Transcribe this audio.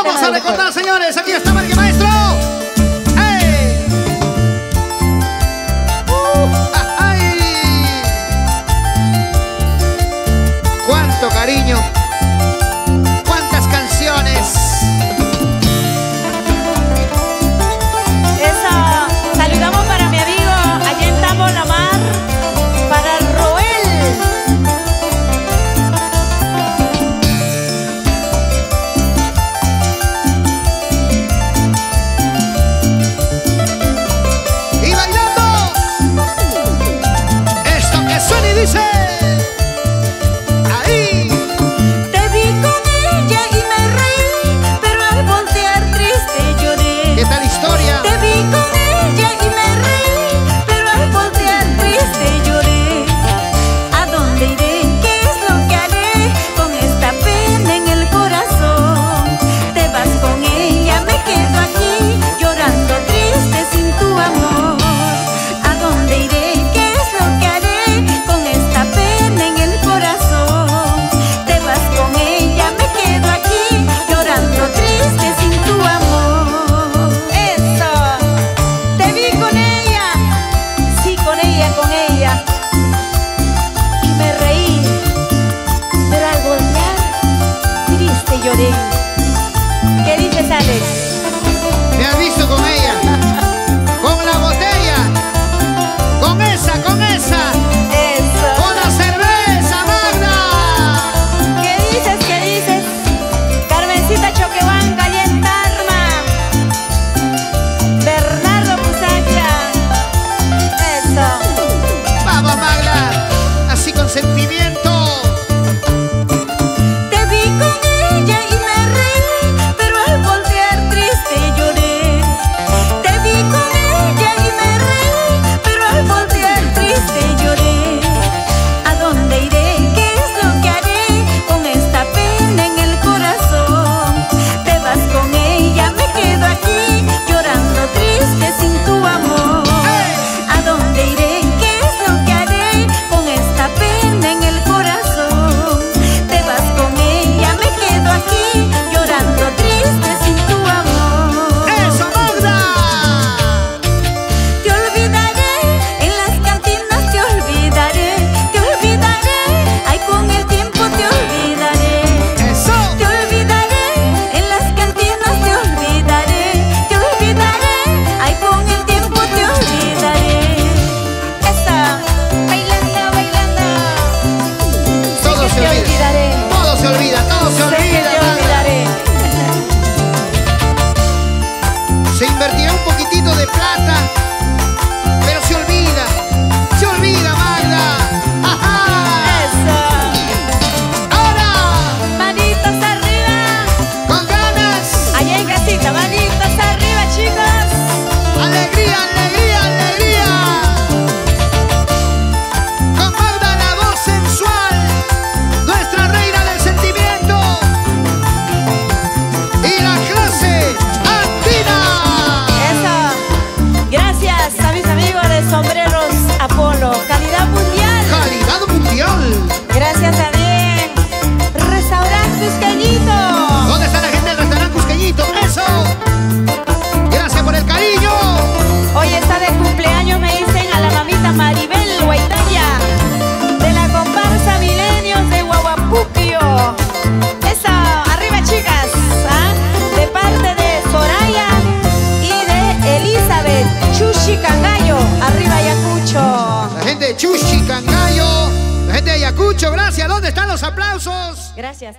Vamos a recordar, señores. Aquí está Marque Maestro. ¡Hey! ¡Ay! ¡Cuánto cariño! ¡Cuántas canciones! Eso. Saludamos para mi amigo allá en Tambo La Mar, para Roel. Y bailando. Esto que suena y dice. Ahí. Te vi con ella y me reí, pero al voltear triste lloré. ¿Qué tal historia? Te vi con ella y me reí, pero al voltear triste lloré. ¿A dónde iré? ¿Qué es lo que haré con esta pena en el corazón? Te vas con ella, me quedo aquí llorando triste sin tu amor. ¿A dónde iré? ¿Qué es lo que haré con esta pena en el corazón? Te vas con ella, me quedo aquí llorando triste sin tu amor. Eso. Te vi con ella, sí, con ella, y me reí, pero al voltear triste lloré. ¿Qué dices, Alex? Me has visto con ella. Con la botella. Con esa, con esa. Eso. Con la cerveza, Magda. ¿Qué dices? ¿Qué dices? Carmencita Choquehuanca y en Tarma. Bernardo Pusacha. Eso. Vamos, Magda. Así con sentimiento. Te vi con ella y me reí, pero al voltear triste lloré. Te vi con ella y me reí, pero al voltear triste lloré. ¿A dónde iré? ¿Qué es lo que haré con esta pena en el corazón? Te vas con ella, me quedo aquí llorando triste sin tu amor. ¿A dónde iré? ¿Qué es lo que haré con esta pena en el corazón? Te vas con ella, me quedo aquí llorando triste sin tu amor. ¡Eso, Magda! Te olvidaré, en las cantinas te olvidaré, ay, con el tiempo te olvidaré. ¡Eso! Te olvidaré, en las cantinas te olvidaré, ay, con el tiempo te olvidaré. Esa, bailando, bailando. Todo se Te olvida. olvidaré. Todo se olvida, todo se Sé que olvida, te Magda. olvidaré. Se invertirá un poquitito de plata, pero se olvida, Magda. ¡Ajá! Eso. Ahora, Manitos arriba. con ganas, Allá en casita, manitos arriba, chicos. alegría, alegría, alegría. Con Magda, la voz sensual, nuestra reina del sentimiento y la clase andina. Eso. Gracias a mis amigos de Sombreros Apolo. Calidad mundial. Calidad mundial. Gracias a Bien. Restaurante Cusqueñito. ¿Dónde está la gente del restaurante Cusqueñito? ¡Eso! Gracias por el cariño. Hoy está de cumpleaños, me dicen, a la mamita Maribel Guaitaya, de la comparsa Milenios de Guaguapupio. Eso, arriba, chicas, ¿ah? De parte de Soraya y de Elizabeth Chushi Cangallo. Arriba, Ayacucho. La gente de Chushi, Cangallo, la gente de Ayacucho, gracias. ¿Dónde están los aplausos? Gracias.